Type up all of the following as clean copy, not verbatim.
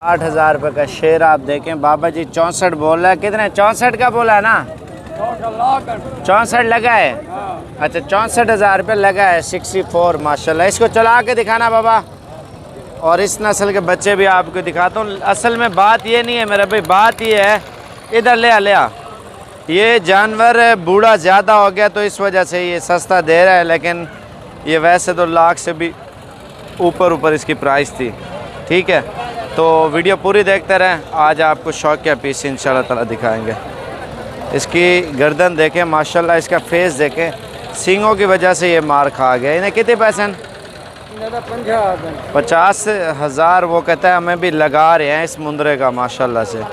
8,000 रुपये का शेर आप देखें। बाबा जी 64 बोल रहा है। कितने 64 का बोला है ना? 64 लगा है। अच्छा 64,000 रुपये लगा है। 64 माशाल्लाह। इसको चला के दिखाना बाबा। और इस नस्ल के बच्चे भी आपको दिखाता हूँ। असल में बात ये नहीं है मेरा भाई, बात ये है, इधर ले आ ये जानवर बूढ़ा ज़्यादा हो गया तो इस वजह से ये सस्ता दे रहा है, लेकिन ये वैसे तो लाख से भी ऊपर इसकी प्राइस थी। ठीक है, तो वीडियो पूरी देखते रहें। आज आपको शौकिया पीस इंशाल्लाह ताला दिखाएंगे। इसकी गर्दन देखें माशाल्लाह, इसका फेस देखें, सींगों की वजह से ये मार खा गया। इन्हें कितने पैसे? 50,000 वो कहता है। हमें भी लगा रहे हैं इस मुंदरे का माशाल्लाह से।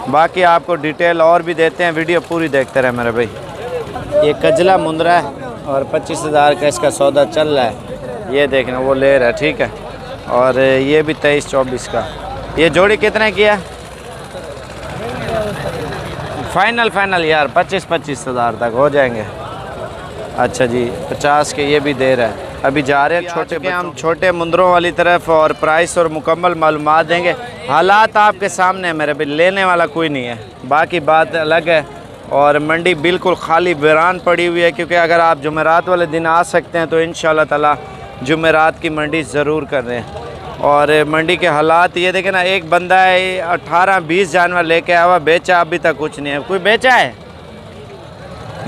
बाकी आपको डिटेल और भी देते हैं, वीडियो पूरी देखते रहे मेरे भाई। ये कजला मुंदरा है और 25,000 का इसका सौदा चल रहा है। ये देखना वो ले रहा है। ठीक है, और ये भी 23-24 का। ये जोड़ी कितने की है? फाइनल यार 25,000 तक हो जाएंगे। अच्छा जी 50 के ये भी दे रहा है। अभी जा रहे हैं छोटे के हम छोटे मुंदरों वाली तरफ, और प्राइस और मुकम्मल मालूमात देंगे। हालात आपके सामने है मेरे भी, लेने वाला कोई नहीं है, बाकी बात अलग है। और मंडी बिल्कुल खाली वीरान पड़ी हुई है, क्योंकि अगर आप जुमेरात वाले दिन आ सकते हैं तो इंशाल्लाह ताला जुमेरात की मंडी ज़रूर कर रहे हैं। और मंडी के हालात ये देखें ना, एक बंदा है 18-20 जानवर लेके आया हुआ, बेचा अभी तक कुछ नहीं है। कोई बेचा है?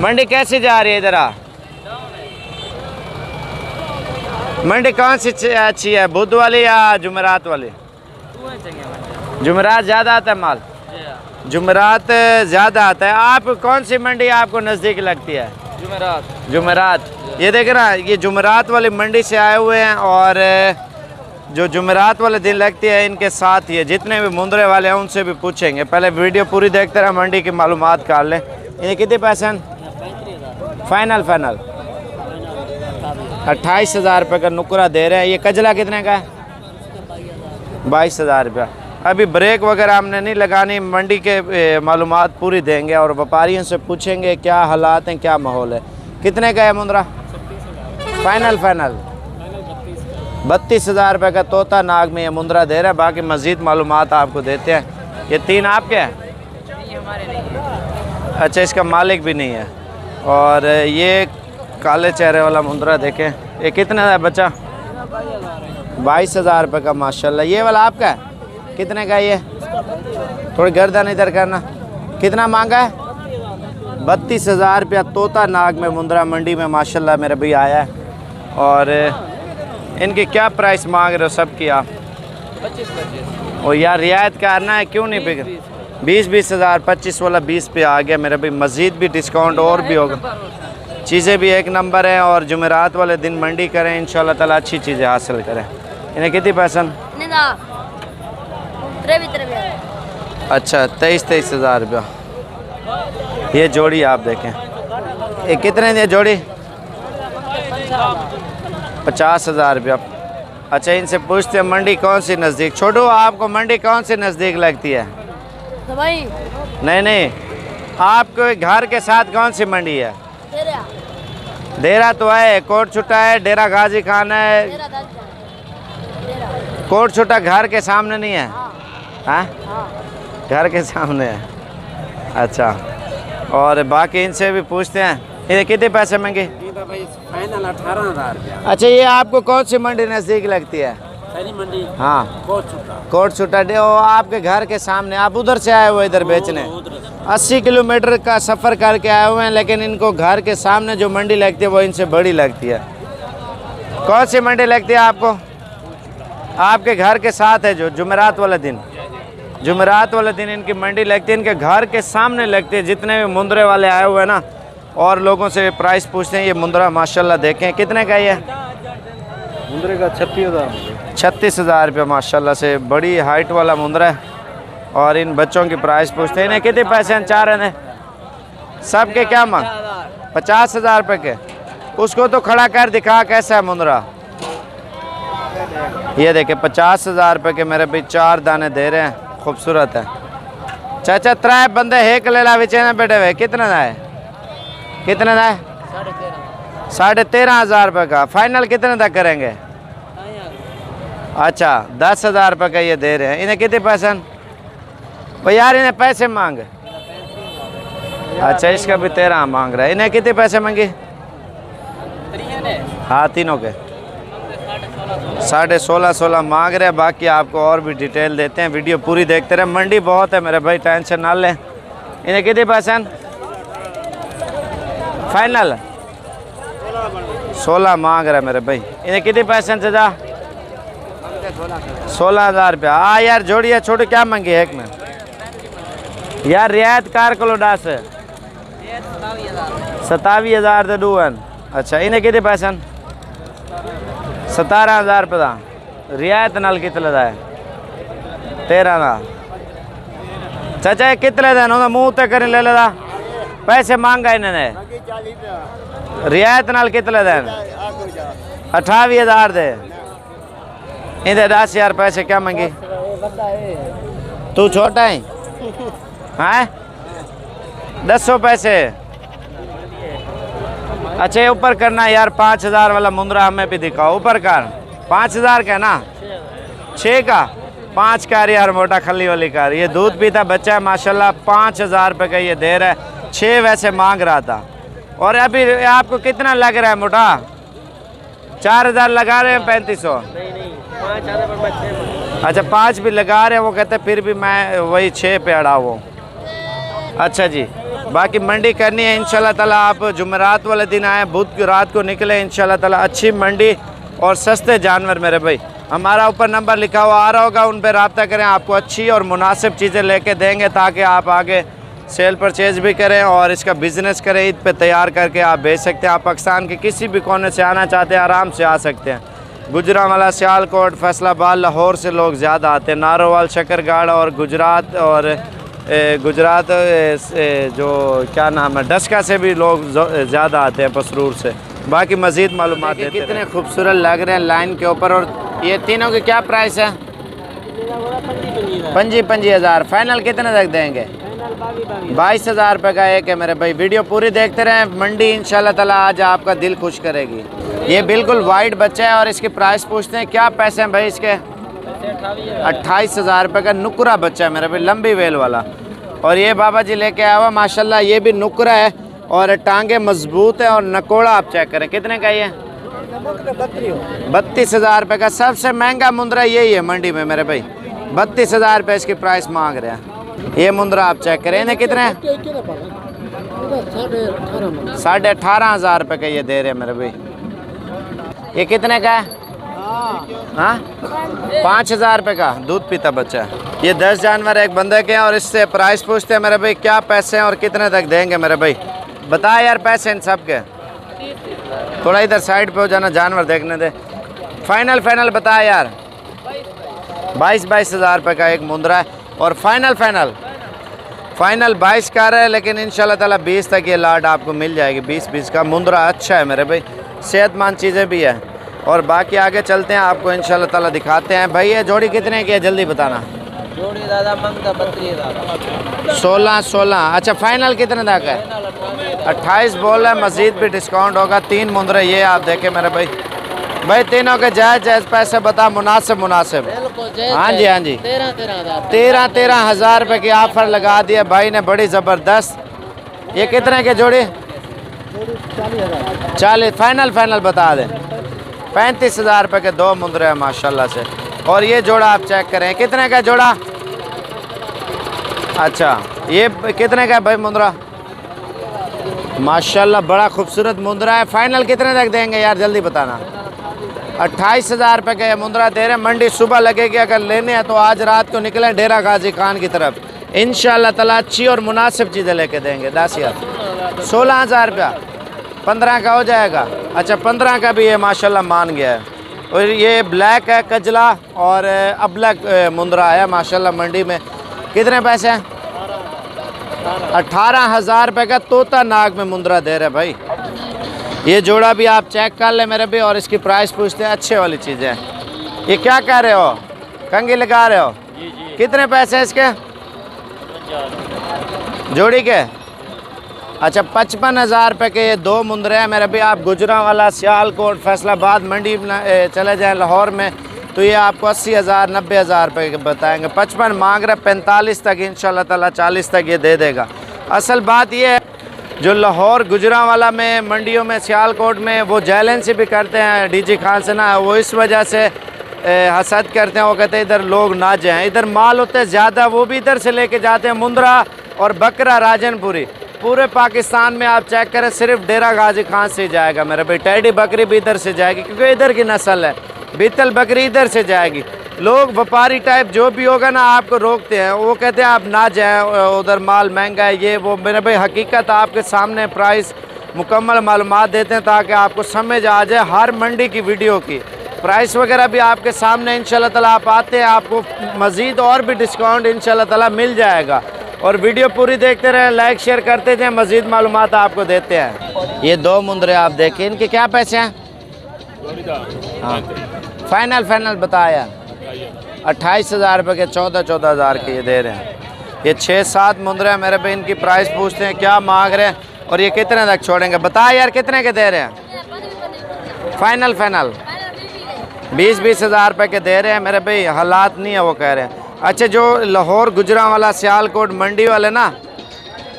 मंडी कैसे जा रही है? इधर आ। मंडी कौन सी अच्छी है, बुध वाली या जुमेरात वाली? जुमेरात ज़्यादा आता है माल, जुमेरात ज़्यादा आता है। आप कौन सी मंडी आपको नज़दीक लगती है? जुमेरात। ये देख ना, ये जुमेरात वाली मंडी से आए हुए हैं, और जो जुमेरात वाले दिन लगती है इनके साथ ये जितने भी मुंदरे वाले हैं उनसे भी पूछेंगे। पहले वीडियो पूरी देखते रहे, मंडी की मालूमात कर लें। इन्हें कितने पैसे? फाइनल 28,000 रुपये का नुकरा दे रहे हैं। ये कजला कितने का है? 22,000 रुपया। अभी ब्रेक वगैरह हमने नहीं लगानी, मंडी के मालूमात पूरी देंगे और व्यापारियों से पूछेंगे क्या हालात हैं, क्या माहौल है। कितने का है मुंदरा? फाइनल 32,000 रुपये का तोता नाग में ये मुंदरा दे रहा है। बाकी मज़ीद मालूमात आपको देते हैं। ये 3 आपके हैं? अच्छा, इसका मालिक भी नहीं है। और ये काले चेहरे वाला मुंदरा देखें, ये कितने का है बच्चा? 22,000 रुपये का माशाल्लाह। ये वाला आपका है? कितने का ये? थोड़ी गर्दन इधर करना। कितना मांगा है? 32,000 रुपया तोता नाग में मुंदरा मंडी में माशाल्लाह मेरे भाई आया है। और इनकी क्या प्राइस मांग रहे हो सब की आप? 25। और यार रियायत करना है, क्यों नहीं बिक? 20,000 25 वाला 20 पे आ गया मेरे भाई। मज़ीद भी डिस्काउंट और भी होगा। चीज़ें भी एक नंबर हैं, और जुमेरात वाले दिन मंडी करें इंशाल्लाह ताला, अच्छी चीज़ें हासिल करें। इन्हें कितनी पसंद? अच्छा 23,000 रुपया। ये जोड़ी आप देखें, ये कितने ये जोड़ी? 50,000 रुपया। अच्छा, इनसे पूछते हैं मंडी कौन सी नज़दीक। छोड़ो, आपको मंडी कौन सी नज़दीक लगती है? नहीं, आपको घर के साथ कौन सी मंडी है? डेरा तो है, कोट छुट्टा है, डेरा गाजी खान है। कोट छुट्टा घर के सामने नहीं है? हाँ, घर के सामने है। अच्छा, और बाकी इनसे भी पूछते हैं। ये कितने पैसे मांगे? फाइनल 18,000। अच्छा, ये आपको कौन सी मंडी नज़दीक लगती है? मंडी। हाँ, कोट छुट्टा आपके घर के सामने। आप उधर से आए हुए इधर बेचने? 80 किलोमीटर का सफ़र करके आए हुए हैं, लेकिन इनको घर के सामने जो मंडी लगती है वो इनसे बड़ी लगती है। कौन सी मंडी लगती है आपको? आपके घर के साथ है जो जुमेरात वाले दिन। जुमेरात वाले दिन इनकी मंडी लगती है, इनके घर के सामने लगती है। जितने भी मुंदरे वाले आए हुए हैं ना, और लोगों से प्राइस पूछते हैं। ये मुंदरा माशाल्लाह देखें कितने का ये? मुंदरे का 36,000 रुपया माशाल्लाह से बड़ी हाइट वाला मुंदरा है। और इन बच्चों की प्राइस पूछते हैं। इन्हें कितने पैसे हैं? 4 हैं सब के? क्या मांग? 50,000 रुपये के। उसको तो खड़ा कर दिखा कैसा है मुंदरा। ये देखे 50,000 रुपये के मेरे भाई 4 दाने दे रहे हैं। खूबसूरत है। चाचा 3 बंदे हेक ले ला बेचे बैठे हुए। कितने का है? कितने का है? 13,500। 13,500 रुपये का। फाइनल कितने तक करेंगे? अच्छा 10,000 रुपये का ये दे रहे हैं। इन्हें कितने पैसे? भाई यार इन्हें पैसे मांग। अच्छा इसका भी 13 मांग रहा है। इन्हें कितने पैसे मांगे? हाँ तीनों के 16.5 मांग रहे हैं। बाकी आपको और भी डिटेल देते हैं, वीडियो पूरी देखते रहे। मंडी बहुत है मेरे भाई, टेंशन ना लें। इन्हें कितने पैसे फाइनल? 16 मांग रहा है मेरे भाई। इन्हें कितने पैसे चाचा? 16,000 रुपया। हाँ यार जोड़िए छोटे क्या मांगी है एक में यार? रियायत कार को डास 27,000 तो डून। अच्छा इन्हें कितने पैसे? 17,000 रुपया। रियायत नाल कितने है? 13 ना चाचा कितने दिन मुँह तक कर ले लेदा पैसे मांगा इन्होंने। रियायत नाल कितने दिन? 28,000 दे। इधर 10,000 पैसे क्या मांगी? तू छोटा है हैं? 10 पैसे। अच्छा ये ऊपर करना यार। 5,000 वाला मुंद्रा हमें भी दिखाओ। ऊपर कर 5,000 का ना 6 का 5 कार यार मोटा खली वाली कार। ये दूध पीता बच्चा है माशाल्लाह। 5,000 रुपये का ये दे रहा है। 6 वैसे मांग रहा था। और अभी आपको कितना लग रहा है मोटा? 4,000 लगा रहे हैं 3500। अच्छा 5 भी लगा रहे हैं। वो कहते फिर भी मैं वही 6 पे अड़ा हुआ। अच्छा जी बाकी मंडी करनी है इंशाल्लाह ताला। आप जुमेरात वाले दिन आए, बुध की रात को निकले इंशाल्लाह ताला। अच्छी मंडी और सस्ते जानवर मेरे भाई। हमारा ऊपर नंबर लिखा हुआ आ रहा होगा, उन पर रब्ता करें। आपको अच्छी और मुनासिब चीज़ें लेके देंगे ताकि आप आगे सेल परचेज भी करें और इसका बिज़नेस करें। ईद पे तैयार करके आप बेच सकते हैं। आप पाकिस्तान के किसी भी कोने से आना चाहते हैं आराम से आ सकते हैं। गुजरांवाला, सियालकोट, फैसलाबाद, लाहौर से लोग ज़्यादा आते हैं। नारोवाल, शकरगाड़ और गुजरात जो क्या नाम है डस्का से भी लोग ज़्यादा आते हैं, पसरूर से। बाकी मज़ीद मालूमात देते हैं। कितने खूबसूरत लग रहे हैं लाइन के ऊपर। और ये तीनों की क्या प्राइस है? 25,000। फाइनल कितने तक देंगे? 22,000 रुपये का एक है मेरे भाई। वीडियो पूरी देखते रहें। मंडी इंशाल्लाह ताला आज आपका दिल खुश करेगी। ये बिल्कुल वाइट बच्चा है और इसकी प्राइस पूछते हैं क्या पैसे हैं भाई इसके? 28,000 रुपये का नुकरा बच्चा है मेरे भाई, लंबी वेल वाला। और ये बाबा जी लेके आया हुआ माशाल्लाह। ये भी नुकरा है और टांगे मजबूत है। और नकोड़ा आप चेक करें कितने का ये? 32,000 रुपये का। सबसे महंगा मुंद्रा यही है मंडी में मेरे भाई। 32,000 रुपये इसकी प्राइस मांग रहे हैं। ये मुंद्रा आप चेक करें। इन्हें कितने? 18,500 रुपये का ये दे रहे हैं मेरे भाई। ये कितने का है? हाँ 5,000 रुपये का दूध पीता बच्चा है। ये 10 जानवर एक बंदे के हैं और इससे प्राइस पूछते हैं मेरे भाई क्या पैसे हैं और कितने तक देंगे मेरे भाई। बता यार पैसे इन सब के। थोड़ा इधर साइड पे हो जाना, जानवर देखने दे। फाइनल बता यार। 22,000 रुपये का एक मुंद्रा है। और फाइनल 22 का रहा है। लेकिन इंशाल्लाह ताला 20 तक ये लाड आपको मिल जाएगी। 20 का मुंद्रा अच्छा है मेरे भाई, सेहतमंद चीज़ें भी है। और बाकी आगे चलते हैं, आपको इंशाल्लाह ताला दिखाते हैं। भाई ये जोड़ी कितने की है जल्दी बताना। जोड़ी दादा मंगता 32,000। 16। अच्छा फाइनल कितने तक है? 28 बोल रहा है। मज़ीद भी डिस्काउंट होगा। 3 मुंद्रे ये आप देखें मेरे भाई। भाई तीनों के जायज़ पैसे बता, मुनासिब। हाँ जी 13,000 रुपये की ऑफ़र लगा दिया भाई ने, बड़ी ज़बरदस्त। ये कितने के जोड़ी? 40। फाइनल बता दें। 35,000 रुपये के 2 मुंद्रे हैं माशाल्लाह से। और ये जोड़ा आप चेक करें कितने का जोड़ा? अच्छा ये कितने का है भाई मुंद्रा? माशाल्लाह बड़ा खूबसूरत मुंद्रा है। फाइनल कितने तक देंगे यार जल्दी बताना। 28,000 रुपये का ये मुंद्रा दे रहे हैं। मंडी सुबह लगेगी, अगर लेने हैं तो आज रात को निकलें डेरा गाजी खान की तरफ। इंशाल्लाह ताला अच्छी और मुनासिब चीज़ें लेके देंगे। 10,000 16,000 रुपया 15 का हो जाएगा। अच्छा 15 का भी ये माशाल्लाह मान गया है। और ये ब्लैक है कजला और अब्लैक मुंद्रा आया माशाल्लाह मंडी में। कितने पैसे हैं? 18,000 रुपये का तोता नाग में मुंद्रा दे रहे भाई। ये जोड़ा भी आप चेक कर ले मेरे भी। और इसकी प्राइस पूछते हैं, अच्छे वाली चीज़ें। ये क्या कह रहे हो? कंगी लगा रहे हो? जी। कितने पैसे हैं इसके जोड़ी के? अच्छा 55,000 रुपये के ये 2 मुंद्रे हैं मेरे भी। आप गुजरांवाला, सियालकोट, फैसलाबाद मंडी चले जाएं लाहौर में तो ये आपको 80,000 90,000 रुपये के बताएंगे। 55 मांग रहे, 45 तक इंशाल्लाह ताला 40 तक ये दे देगा। असल बात ये है जो लाहौर गुजरांवाला में मंडियों में सियालकोट में वो जैलेंसी भी करते हैं डीजी खान से ना, वो इस वजह से हसद करते हैं। वो कहते हैं इधर लोग ना जाएं, इधर माल होते हैं ज़्यादा, वो भी इधर से लेके जाते हैं। मुंद्रा और बकरा राजनपुरी पूरे पाकिस्तान में आप चेक करें सिर्फ डेरा गाजी खान से जाएगा मेरे भाई। टैडी बकरी भी इधर से जाएगी क्योंकि इधर की नस्ल है। बीतल बकरी इधर से जाएगी। लोग व्यापारी टाइप जो भी होगा ना आपको रोकते हैं, वो कहते हैं आप ना जाएं, उधर माल महंगा है ये वो। मेरे भाई हकीकत आपके सामने प्राइस मुकम्मल मालूमात देते हैं ताकि आपको समझ आ जाए हर मंडी की वीडियो की प्राइस वगैरह भी आपके सामने। इंशाल्लाह ताला आप आते हैं आपको मज़ीद और भी डिस्काउंट इंशाल्लाह ताला मिल जाएगा। और वीडियो पूरी देखते रहें, लाइक शेयर करते जाएं, मज़ीद मालूमात आपको देते हैं। ये 2 मुंदरे आप देखें, इनके क्या पैसे हैं? हाँ फाइनल बताया 28,000 रुपये के 14,000 के ये दे रहे हैं। ये 6-7 मुंदरे हैं मेरे भाई। इनकी प्राइस पूछते हैं क्या मांग रहे हैं और ये कितने तक छोड़ेंगे? बता यार कितने के दे रहे हैं? फाइनल 20,000 रुपये के दे रहे हैं मेरे भाई। हालात नहीं है वो कह रहे हैं। अच्छा जो लाहौर गुजरांवाला सियालकोट मंडी वाले ना,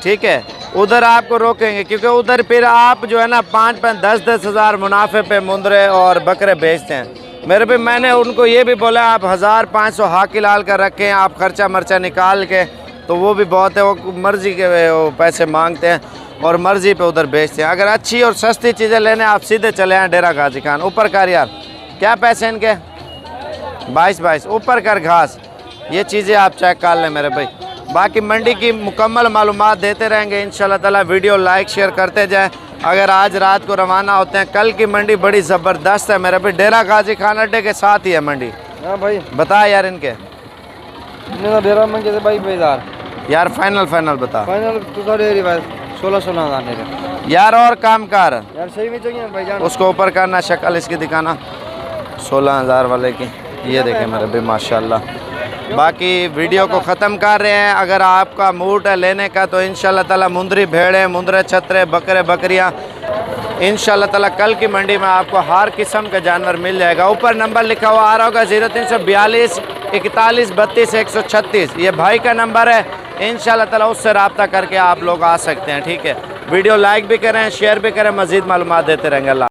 ठीक है, उधर आपको रोकेंगे क्योंकि उधर फिर आप जो है ना 5-5 10-10 हज़ार मुनाफे पे मुंदरे और बकरे बेचते हैं मेरे भाई। मैंने उनको ये भी बोला आप 1,500 हाकी लाल कर रखें, आप खर्चा मर्चा निकाल के, तो वो भी बहुत है। वो मर्ज़ी के वो पैसे मांगते हैं और मर्ज़ी पे उधर बेचते हैं। अगर अच्छी और सस्ती चीज़ें लेने आप सीधे चले आएँ डेरा गाजी खान। ऊपर कर यार, क्या पैसे इनके? 22 ऊपर कर घास। ये चीज़ें आप चेक कर लें मेरे भाई। बाकी मंडी की मुकम्मल मालूमात देते रहेंगे इंशाल्लाह ताला। वीडियो लाइक शेयर करते जाएं। अगर आज रात को रवाना होते हैं, कल की मंडी बड़ी ज़बरदस्त है मेरे भाई। डेरा गाजी खान अड्डे के साथ ही है मंडी। हाँ भाई बता यार इनके डेरा मंगे से भाई 2000 यार। फाइनल बता। फाइनल तो 16,000 यार और काम कर यार, सही में चाहिए भाई जान। उसको ऊपर करना, शक्ल इसकी दिखाना 16,000 वाले की। ये देखें मेरे भाई माशाल्लाह। बाकी वीडियो को ख़त्म कर रहे हैं। अगर आपका मूड है लेने का तो इंशाल्लाह ताला मुंदरी भेड़ें, मुंदरे छतरे, बकरे बकरियां इंशाल्लाह ताला कल की मंडी में आपको हर किस्म का जानवर मिल जाएगा। ऊपर नंबर लिखा हुआ आ रहा होगा 0342 41 32 136। ये भाई का नंबर है। इंशाल्लाह ताला उससे रब्ता करके आप लोग आ सकते हैं, ठीक है। वीडियो लाइक भी करें, शेयर भी करें, मज़ीद मालूमात देते रहेंगे। अल्लाह।